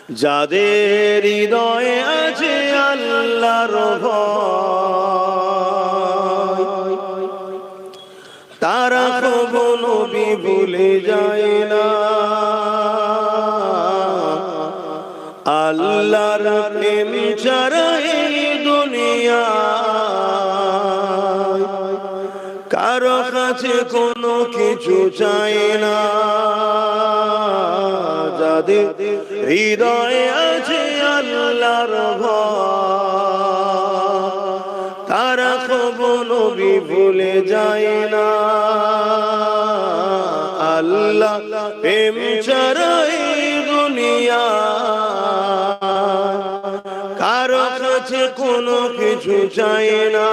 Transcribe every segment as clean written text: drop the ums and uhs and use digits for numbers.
যাদের হৃদয়ে আছে আল্লাহর ভয়, তারা কখনো নবী ভুলে যায় না। আল্লাহর প্রেম ছাড়া এই দুনিয়া কারো কাছে কোনো কিছু চাই না। যাদের হৃদয়ে আছে আল্লাহর ভয়, তারা কখনো নবী ভুলে যায় না। আল্লাহ প্রেম ছাড়া এই দুনিয়া কারো কাছে কোনো কিছু চাই না।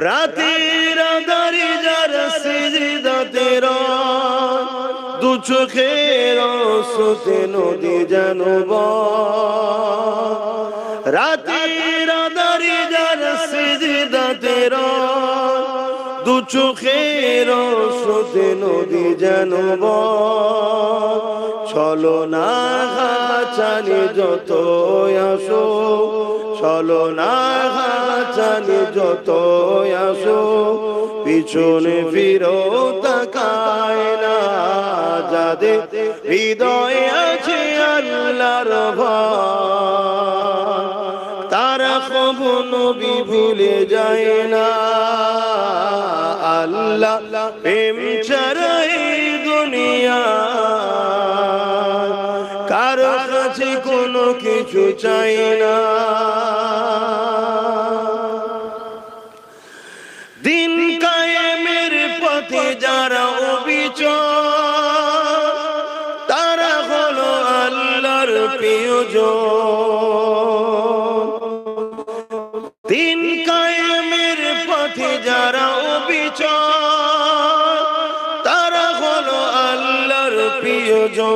রাতের আঁধারে যারা সিজদাতে রয়, দু চোখের আঁসুতে নদী যেন বয়। রাতের আঁধারে যারা সিজদাতে রয়, দু চোখের আঁসুতে নদী যেন বয়। চলো না চালি যত আসো, চলো না চালি যত আসো, পিছনে ফিরো তাকায় না। যাদের হৃদয়ে আছে আল্লাহর ভয়, তারা কখনো নবী ভুলে যায় না। আল্লাহ প্রেম ছাড়া এই দুনিয়া কারো কাছে কোনো কিছু চাই না। দিন কায়েমের পথে যারা অবিচল, তারা হলো আল্লাহর প্রিয়জন। দিন কায়েমের পথে যারা অবিচল, তারা হলো আল্লাহর প্রিয়জন।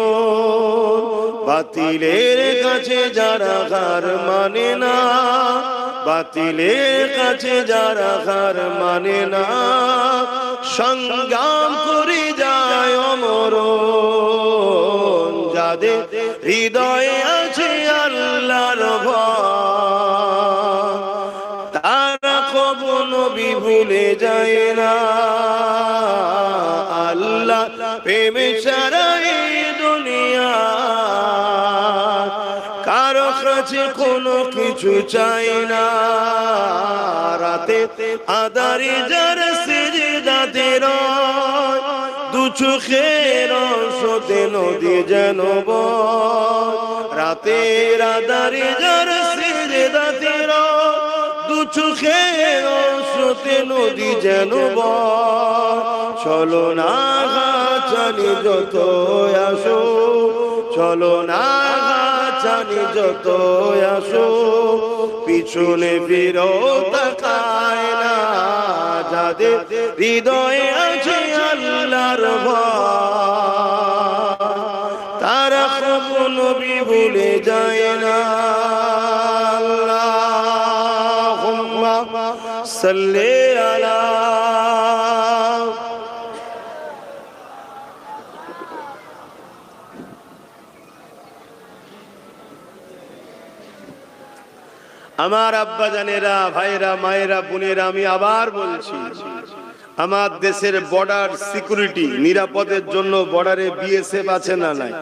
বাতিলের কাছে যারা হার মানে না, বাতিলের কাছে যারা হার মানে না, সংগ্রাম করে যায় অমরণ। যাদের হৃদয়ে আছে আল্লাহর ভয়, তারা কখনো নবী ভুলে যায় না। আল্লাহ প্রেম ছাড়া এই দুনিয়া কারো কাছে কোনো কিছু চাই না। রাতে আঁধারে যারা সিজদাতে রয়, দু চোখের আঁসুতে নদী যেন বয়। রাতের আঁধারে যারা সিজদাতে রয়, দু চোখের আঁসুতে নদী যেন বয়। চলো না চালি যত আসো, চলো না চালি যত আসো, পিছনে ফিরো তাকায় না। যাদের হৃদয়ে আছে আল্লাহর ভয়, তারা কখনো নবী ভুলে যায় না। আল্লাহুম্মা সাল্লি আলা। আমার আব্বা জানেরা, ভাইরা, মায়েরা, বোনেরা, আমি আবার বলছি, আমার দেশের বর্ডার সিকিউরিটি নিরাপদের জন্য বর্ডারে বিএসএফ আছে না নাই?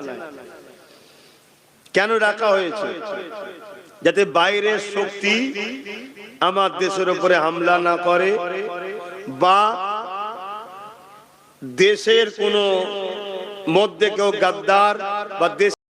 কেন রাখা হয়েছে? যাতে বাইরের শক্তি আমার দেশের উপরে হামলা না করে, বা দেশের কোনো মধ্যে কেউ গাদ্দার বা দেশ